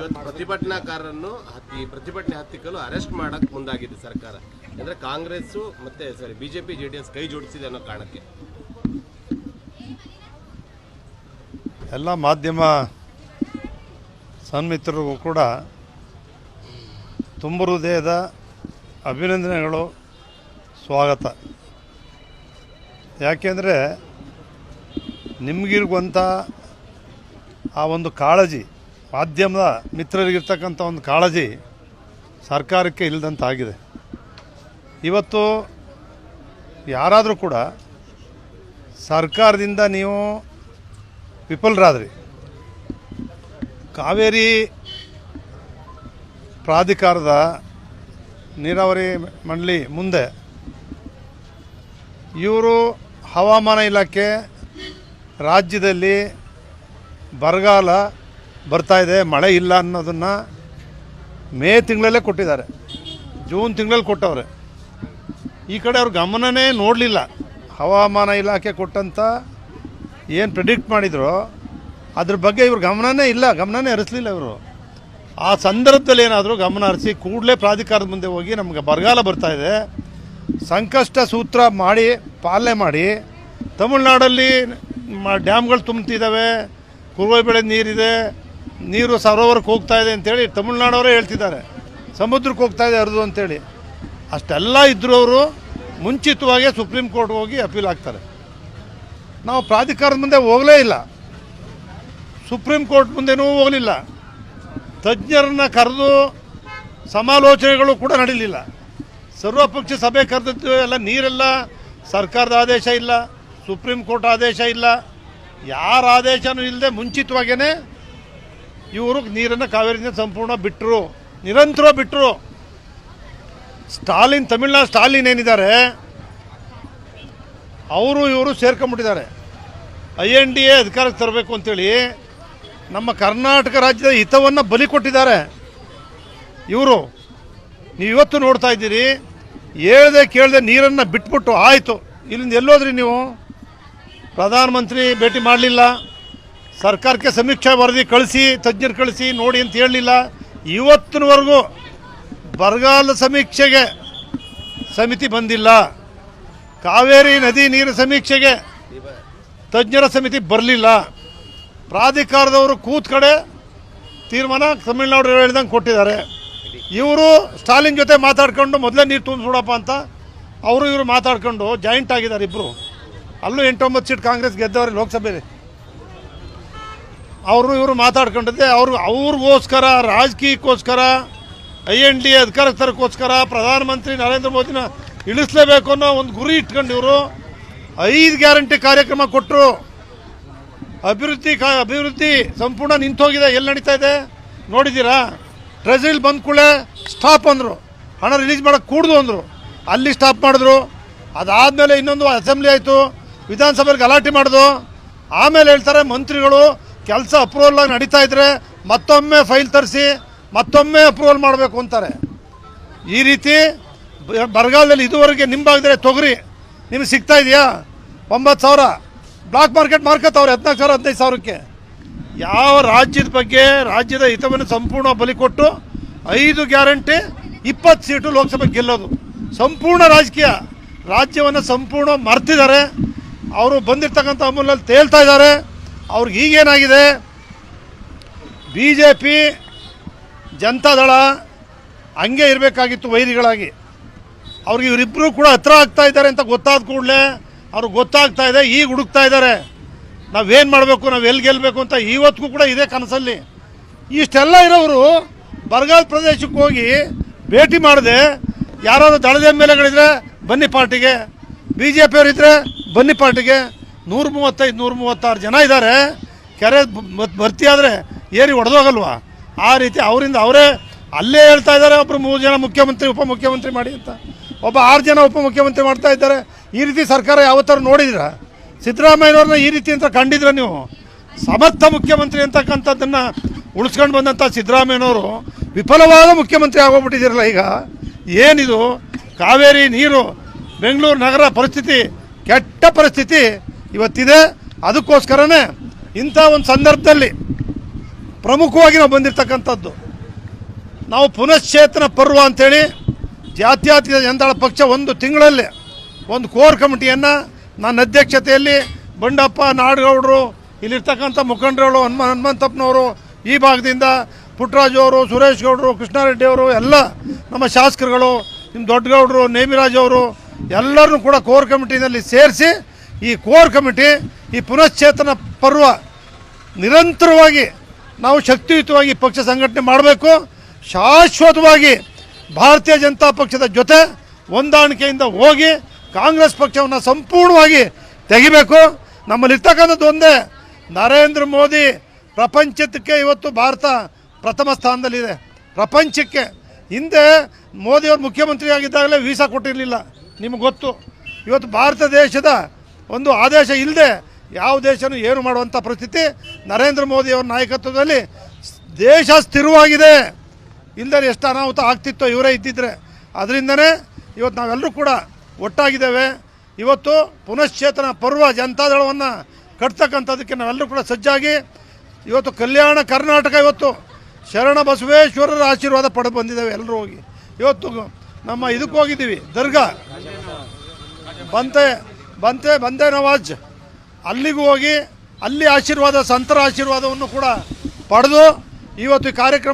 ಇವತ್ತು ಪ್ರತಿಭಟನಾಕಾರರನ್ನು ಪ್ರತಿಭಟನೆ ಹತ್ತಿಕ್ಕಲು ಅರೆಸ್ಟ್ ಮಾಡಕ್ಕೆ ಮುಂದಾಗಿದೆ ಸರ್ಕಾರ. ಅಂದರೆ ಕಾಂಗ್ರೆಸ್ ಮತ್ತೆ ಬಿಜೆಪಿ ಜೆಡಿಎಸ್ ಕೈ ಜೋಡಿಸಿದೆ ಅನ್ನೋ ಕಾರಣಕ್ಕೆ ಎಲ್ಲ ಮಾಧ್ಯಮ ಸನ್ಮಿತ್ರರಿಗೂ ಕೂಡ ತುಂಬ ಹೃದಯದ ಅಭಿನಂದನೆಗಳು, ಸ್ವಾಗತ. ಯಾಕೆಂದರೆ ನಿಮಗಿರುವಂಥ ಆ ಒಂದು ಕಾಳಜಿ, ಮಾಧ್ಯಮದ ಮಿತ್ರರಿಗಿರ್ತಕ್ಕಂಥ ಒಂದು ಕಾಳಜಿ ಸರ್ಕಾರಕ್ಕೆ ಇಲ್ಲದಂತಾಗಿದೆ. ಇವತ್ತು ಯಾರಾದರೂ ಕೂಡ ಸರ್ಕಾರದಿಂದ ನೀವು ವಿಫಲರಾದ್ರಿ, ಕಾವೇರಿ ಪ್ರಾಧಿಕಾರದ ನೀರಾವರಿ ಮಂಡಳಿ ಮುಂದೆ ಇವರು ಹವಾಮಾನ ಇಲಾಖೆ ರಾಜ್ಯದಲ್ಲಿ ಬರಗಾಲ ಬರ್ತಾಯಿದೆ, ಮಳೆ ಇಲ್ಲ ಅನ್ನೋದನ್ನು ಮೇ ತಿಂಗಳಲ್ಲೇ ಕೊಟ್ಟಿದ್ದಾರೆ, ಜೂನ್ ತಿಂಗಳಲ್ಲಿ ಕೊಟ್ಟವ್ರೆ. ಈ ಕಡೆ ಅವ್ರ ಗಮನನೇ ನೋಡಲಿಲ್ಲ. ಹವಾಮಾನ ಇಲಾಖೆ ಕೊಟ್ಟಂಥ ಏನು ಪ್ರೆಡಿಕ್ಟ್ ಮಾಡಿದ್ರು ಅದ್ರ ಬಗ್ಗೆ ಇವ್ರ ಗಮನನೇ ಹರಿಸಲಿಲ್ಲ. ಇವರು ಆ ಸಂದರ್ಭದಲ್ಲಿ ಏನಾದರೂ ಗಮನ ಹರಿಸಿ ಕೂಡಲೇ ಪ್ರಾಧಿಕಾರದ ಮುಂದೆ ಹೋಗಿ ನಮಗೆ ಬರಗಾಲ ಬರ್ತಾಯಿದೆ, ಸಂಕಷ್ಟ ಸೂತ್ರ ಮಾಡಿ ಪಾಲನೆ ಮಾಡಿ, ತಮಿಳ್ನಾಡಲ್ಲಿ ಡ್ಯಾಮ್ಗಳು ತುಂಬ್ತಿದ್ದಾವೆ, ಕುರುವೆ ಬೆಳೆ ನೀರಿದೆ, ನೀರು ಸರೋವರಕ್ಕೆ ಹೋಗ್ತಾ ಇದೆ ಅಂತೇಳಿ ತಮಿಳ್ನಾಡವರೇ ಹೇಳ್ತಿದ್ದಾರೆ, ಸಮುದ್ರಕ್ಕೆ ಹೋಗ್ತಾ ಇದೆ ಹರಿದು ಅಂತೇಳಿ. ಅಷ್ಟೆಲ್ಲ ಇದ್ದರೂ ಅವರು ಮುಂಚಿತವಾಗಿ ಸುಪ್ರೀಂ ಕೋರ್ಟ್ಗೆ ಹೋಗಿ ಅಪೀಲ್ ಆಗ್ತಾರೆ. ನಾವು ಪ್ರಾಧಿಕಾರದ ಮುಂದೆ ಹೋಗಲೇ ಇಲ್ಲ, ಸುಪ್ರೀಂ ಕೋರ್ಟ್ ಮುಂದೆನೂ ಹೋಗಲಿಲ್ಲ, ತಜ್ಞರನ್ನ ಕರೆದು ಸಮಾಲೋಚನೆಗಳು ಕೂಡ ನಡೀಲಿಲ್ಲ. ಸರ್ವಪಕ್ಷ ಸಭೆ ಕರೆದದ್ದು ಎಲ್ಲ ನೀರೆಲ್ಲ ಸರ್ಕಾರದ ಆದೇಶ ಇಲ್ಲ, ಸುಪ್ರೀಂ ಕೋರ್ಟ್ ಆದೇಶ ಇಲ್ಲ, ಯಾರ ಆದೇಶನೂ ಇಲ್ಲದೆ ಮುಂಚಿತವಾಗೇ ಇವರು ನೀರನ್ನು ಕಾವೇರಿಯಿಂದ ಸಂಪೂರ್ಣ ಬಿಟ್ಟರು, ನಿರಂತರ ಬಿಟ್ಟರು. ತಮಿಳ್ನಾಡು ಸ್ಟಾಲಿನ್ ಏನಿದ್ದಾರೆ ಅವರು ಇವರು ಸೇರ್ಕೊಂಡ್ಬಿಟ್ಟಿದ್ದಾರೆ. INDA ಅಧಿಕಾರಕ್ಕೆ ತರಬೇಕು ಅಂತೇಳಿ ನಮ್ಮ ಕರ್ನಾಟಕ ರಾಜ್ಯದ ಹಿತವನ್ನು ಬಲಿ ಕೊಟ್ಟಿದ್ದಾರೆ ಇವರು. ನೀವು ಇವತ್ತು ನೋಡ್ತಾ ಇದ್ದೀರಿ, ಹೇಳ್ದೆ ಕೇಳದೆ ನೀರನ್ನು ಬಿಟ್ಬಿಟ್ಟು ಆಯಿತು. ಇಲ್ಲಿಂದ ಎಲ್ಲೋದ್ರಿ ನೀವು? ಪ್ರಧಾನಮಂತ್ರಿ ಭೇಟಿ ಮಾಡಲಿಲ್ಲ, ಸರ್ಕಾರಕ್ಕೆ ಸಮೀಕ್ಷಾ ವರದಿ ಕಳಿಸಿ, ತಜ್ಞರು ಕಳಿಸಿ ನೋಡಿ ಅಂತ ಹೇಳಲಿಲ್ಲ. ಇವತ್ತಿನವರೆಗೂ ಬರಗಾಲ ಸಮೀಕ್ಷೆಗೆ ಸಮಿತಿ ಬಂದಿಲ್ಲ, ಕಾವೇರಿ ನದಿ ನೀರು ಸಮೀಕ್ಷೆಗೆ ತಜ್ಞರ ಸಮಿತಿ ಬರಲಿಲ್ಲ. ಪ್ರಾಧಿಕಾರದವರು ಕೂತ್ ಕಡೆ ತೀರ್ಮಾನ ತಮಿಳ್ನಾಡು ಹೇಳಿದಂಗೆ ಕೊಟ್ಟಿದ್ದಾರೆ. ಇವರು ಸ್ಟಾಲಿನ್ ಜೊತೆ ಮಾತಾಡ್ಕೊಂಡು ಮೊದಲೇ ನೀರು ತುಂಬಿಸ್ಬಿಡಪ್ಪ ಅಂತ ಅವರು ಇವರು ಮಾತಾಡ್ಕೊಂಡು ಜಾಯಿಂಟ್ ಆಗಿದ್ದಾರೆ ಇಬ್ಬರು. ಅಲ್ಲೂ 8-9 ಸೀಟ್ ಕಾಂಗ್ರೆಸ್ ಗೆದ್ದವ್ರೆ ಲೋಕಸಭೆಯಲ್ಲಿ. ಅವರು ಇವರು ಮಾತಾಡ್ಕೊಂಡಿದ್ದೆ. ಅವ್ರಿಗೋಸ್ಕರ, ರಾಜಕೀಯಕ್ಕೋಸ್ಕರ, INDA ಅಧಿಕಾರಕ್ಕೆ ತರಕ್ಕೋಸ್ಕರ ಪ್ರಧಾನಮಂತ್ರಿ ನರೇಂದ್ರ ಮೋದಿನ ಇಳಿಸಲೇಬೇಕು ಅನ್ನೋ ಒಂದು ಗುರಿ ಇಟ್ಕೊಂಡು ಇವರು 5 ಗ್ಯಾರಂಟಿ ಕಾರ್ಯಕ್ರಮ ಕೊಟ್ಟರು. ಅಭಿವೃದ್ಧಿ ಸಂಪೂರ್ಣ ನಿಂತೋಗಿದೆ. ಎಲ್ಲಿ ನಡೀತಾ ಇದೆ ನೋಡಿದ್ದೀರಾ? ಟ್ರೆಜರಿಲಿ ಬಂದ ಕೂಡಲೇ ಸ್ಟಾಪ್ ಅಂದರು, ಹಣ ರಿಲೀಸ್ ಮಾಡೋಕ್ಕೆ ಕೂಡ್ದು ಅಂದರು, ಅಲ್ಲಿ ಸ್ಟಾಪ್ ಮಾಡಿದ್ರು. ಅದಾದಮೇಲೆ ಇನ್ನೊಂದು ಅಸೆಂಬ್ಲಿ ಆಯಿತು, ವಿಧಾನಸಭೆಯಲ್ಲಿ ಗಲಾಟೆ ಮಾಡಿದ್ರು. ಆಮೇಲೆ ಹೇಳ್ತಾರೆ ಮಂತ್ರಿಗಳು ಕೆಲಸ ಅಪ್ರೂವಲ್ ಆಗಿ ನಡೀತಾ ಇದ್ರೆ ಮತ್ತೊಮ್ಮೆ ಫೈಲ್ ತರಿಸಿ ಮತ್ತೊಮ್ಮೆ ಅಪ್ರೂವಲ್ ಮಾಡಬೇಕು ಅಂತಾರೆ. ಈ ರೀತಿ ಬರಗಾಲದಲ್ಲಿ ಇದುವರೆಗೆ ನಿಮ್ಮ ಭಾಗದಲ್ಲಿ ತೊಗರಿ ನಿಮಗೆ ಸಿಗ್ತಾ ಇದೆಯಾ? 9,000 ಬ್ಲಾಕ್ ಮಾರ್ಕೆಟ್ ಮಾರ್ಕತ್ತವ್ರೆ 14,000 15,000ಕ್ಕೆ. ಯಾವ ರಾಜ್ಯದ ಬಗ್ಗೆ, ರಾಜ್ಯದ ಹಿತವನ್ನು ಸಂಪೂರ್ಣ ಬಲಿ ಕೊಟ್ಟು 5 ಗ್ಯಾರಂಟಿ 20 ಸೀಟು ಲೋಕಸಭೆ ಗೆಲ್ಲೋದು ಸಂಪೂರ್ಣ ರಾಜಕೀಯ. ರಾಜ್ಯವನ್ನು ಸಂಪೂರ್ಣ ಮರ್ತಿದ್ದಾರೆ. ಅವರು ಬಂದಿರ್ತಕ್ಕಂಥ ಅಮೂಲ್ಯಲ್ಲಿ ತೇಲ್ತಾ ಇದ್ದಾರೆ. ಅವ್ರಿಗೆ ಈಗೇನಾಗಿದೆ, BJP ಜನತಾದಳ ಹಂಗೆ ಇರಬೇಕಾಗಿತ್ತು ವೈರಿಗಳಾಗಿ. ಅವ್ರಿಗೆ ಇವರಿಬ್ಬರು ಕೂಡ ಹತ್ರ ಆಗ್ತಾ ಇದ್ದಾರೆ ಅಂತ ಗೊತ್ತಾದ ಕೂಡಲೇ ಅವ್ರಿಗೆ ಗೊತ್ತಾಗ್ತಾ ಇದೆ. ಈಗ ಹುಡುಕ್ತಾ ಇದ್ದಾರೆ ನಾವೇನು ಮಾಡಬೇಕು, ನಾವು ಎಲ್ಲಿ ಗೆಲ್ಲಬೇಕು ಅಂತ. ಇವತ್ತಿಗೂ ಕೂಡ ಇದೇ ಕನಸಲ್ಲಿ. ಇಷ್ಟೆಲ್ಲ ಇರೋರು ಬರಗಾಲ ಪ್ರದೇಶಕ್ಕೆ ಹೋಗಿ ಭೇಟಿ ಮಾಡದೆ, ಯಾರಾದರೂ ದಳದ MLAಗಳಿದ್ರೆ ಬನ್ನಿ ಪಾರ್ಟಿಗೆ, BJP ಅವರಿದ್ದರೆ ಬನ್ನಿ ಪಾರ್ಟಿಗೆ. 135-136 ಜನ ಇದ್ದಾರೆ. ಕೆರೆ ಭರ್ತಿ ಆದರೆ ಏರಿ ಹೊಡೆದೋಗಲ್ವಾ? ಆ ರೀತಿ ಅವರಿಂದ ಅವರೇ ಅಲ್ಲೇ ಹೇಳ್ತಾ ಇದ್ದಾರೆ. ಒಬ್ಬರು 3 ಜನ ಮುಖ್ಯಮಂತ್ರಿ ಉಪಮುಖ್ಯಮಂತ್ರಿ ಮಾಡಿ ಅಂತ, ಒಬ್ಬ 6 ಜನ ಉಪಮುಖ್ಯಮಂತ್ರಿ ಮಾಡ್ತಾ ಇದ್ದಾರೆ. ಈ ರೀತಿ ಸರ್ಕಾರ ಯಾವತ್ತಾರು ನೋಡಿದಿರಾ? ಸಿದ್ದರಾಮಯ್ಯನವ್ರನ್ನ ಈ ರೀತಿ ಅಂತ ಕಂಡಿದ್ರೆ ನೀವು? ಸಮರ್ಥ ಮುಖ್ಯಮಂತ್ರಿ ಅಂತಕ್ಕಂಥದ್ದನ್ನು ಉಳಿಸ್ಕೊಂಡು ಬಂದಂಥ ಸಿದ್ದರಾಮಯ್ಯನವರು ವಿಫಲವಾದ ಮುಖ್ಯಮಂತ್ರಿ ಆಗೋಗ್ಬಿಟ್ಟಿದ್ದೀರಲ್ಲ. ಈಗ ಏನಿದು ಕಾವೇರಿ ನೀರು, ಬೆಂಗಳೂರು ನಗರ ಪರಿಸ್ಥಿತಿ, ಕೆಟ್ಟ ಪರಿಸ್ಥಿತಿ ಇವತ್ತಿದೆ. ಅದಕ್ಕೋಸ್ಕರನೇ ಇಂಥ ಒಂದು ಸಂದರ್ಭದಲ್ಲಿ ಪ್ರಮುಖವಾಗಿ ನಾವು ಬಂದಿರತಕ್ಕಂಥದ್ದು. ನಾವು ಪುನಶ್ಚೇತನ ಪರ್ವ ಅಂಥೇಳಿ ಜಾತ್ಯತೀತ ಜನತಾದಳ ಪಕ್ಷ ಒಂದು ತಿಂಗಳಲ್ಲಿ ಒಂದು ಕೋರ್ ಕಮಿಟಿಯನ್ನು ನನ್ನ ಅಧ್ಯಕ್ಷತೆಯಲ್ಲಿ ಬಂಡಪ್ಪ, ನಾಡಗೌಡರು, ಇಲ್ಲಿರ್ತಕ್ಕಂಥ ಮುಖಂಡರುಗಳು, ಹನುಮಂತಪ್ಪನವರು, ಈ ಭಾಗದಿಂದ ಪುಟ್ಟರಾಜು ಅವರು, ಸುರೇಶ್ ಗೌಡರು, ಕೃಷ್ಣಾರೆಡ್ಡಿ ಅವರು, ಎಲ್ಲ ನಮ್ಮ ಶಾಸಕರುಗಳು, ನಿಮ್ಮ ದೊಡ್ಡಗೌಡರು, ನೇಮಿರಾಜ್ ಅವರು ಎಲ್ಲರನ್ನೂ ಕೂಡ ಕೋರ್ ಕಮಿಟಿನಲ್ಲಿ ಸೇರಿಸಿ ಈ ಕೋರ್ ಕಮಿಟಿ ಈ ಪುನಶ್ಚೇತನ ಪರ್ವ ನಿರಂತರವಾಗಿ ನಾವು ಶಕ್ತಿಯುತವಾಗಿ ಪಕ್ಷ ಸಂಘಟನೆ ಮಾಡಬೇಕು. ಶಾಶ್ವತವಾಗಿ ಭಾರತೀಯ ಜನತಾ ಪಕ್ಷದ ಜೊತೆ ಹೊಂದಾಣಿಕೆಯಿಂದ ಹೋಗಿ ಕಾಂಗ್ರೆಸ್ ಪಕ್ಷವನ್ನು ಸಂಪೂರ್ಣವಾಗಿ ತೆಗಿಬೇಕು. ನಮ್ಮಲ್ಲಿರ್ತಕ್ಕಂಥದ್ದು ಒಂದೇ, ನರೇಂದ್ರ ಮೋದಿ ಪ್ರಪಂಚಕ್ಕೆ ಇವತ್ತು ಭಾರತ ಪ್ರಥಮ ಸ್ಥಾನದಲ್ಲಿದೆ. ಪ್ರಪಂಚಕ್ಕೆ ಹಿಂದೆ ಮೋದಿಯವರು ಮುಖ್ಯಮಂತ್ರಿ ಆಗಿದ್ದಾಗಲೇ ವೀಸಾ ಕೊಟ್ಟಿರಲಿಲ್ಲ, ನಿಮಗೆ ಗೊತ್ತು. ಇವತ್ತು ಭಾರತ ದೇಶದ ಒಂದು ಆದೇಶ ಇಲ್ಲದೆ ಯಾವ ದೇಶನೂ ಏನು ಮಾಡುವಂಥ ಪರಿಸ್ಥಿತಿ ನರೇಂದ್ರ ಮೋದಿಯವರ ನಾಯಕತ್ವದಲ್ಲಿ ದೇಶ ಸ್ಥಿರವಾಗಿದೆ. ಇಲ್ಲದೆ ಎಷ್ಟು ಅನಾಹುತ ಆಗ್ತಿತ್ತೋ ಇವರೇ ಇದ್ದಿದ್ರೆ. ಅದರಿಂದನೇ ಇವತ್ತು ನಾವೆಲ್ಲರೂ ಕೂಡ ಒಟ್ಟಾಗಿದ್ದೇವೆ. ಇವತ್ತು ಪುನಶ್ಚೇತನ ಪರ್ವ ಜನತಾದಳವನ್ನು ಕಟ್ತಕ್ಕಂಥದ್ದಕ್ಕೆ ನಾವೆಲ್ಲರೂ ಕೂಡ ಸಜ್ಜಾಗಿ ಇವತ್ತು ಕಲ್ಯಾಣ ಕರ್ನಾಟಕ ಇವತ್ತು ಶರಣ ಬಸವೇಶ್ವರರ ಆಶೀರ್ವಾದ ಪಡೆದು ಬಂದಿದ್ದೇವೆ. ಎಲ್ಲರೂ ಹೋಗಿ ಇವತ್ತು ನಮ್ಮ ಇದಕ್ಕೆ ಹೋಗಿದ್ದೀವಿ, ದರ್ಗಾ ಬಂತೆ ನವಾಜ್, ಅಲ್ಲಿಗೂ ಹೋಗಿ ಅಲ್ಲಿ ಆಶೀರ್ವಾದ, ಸಂತರ ಆಶೀರ್ವಾದವನ್ನು ಕೂಡ ಪಡೆದು ಇವತ್ತು ಈ ಕಾರ್ಯಕ್ರಮ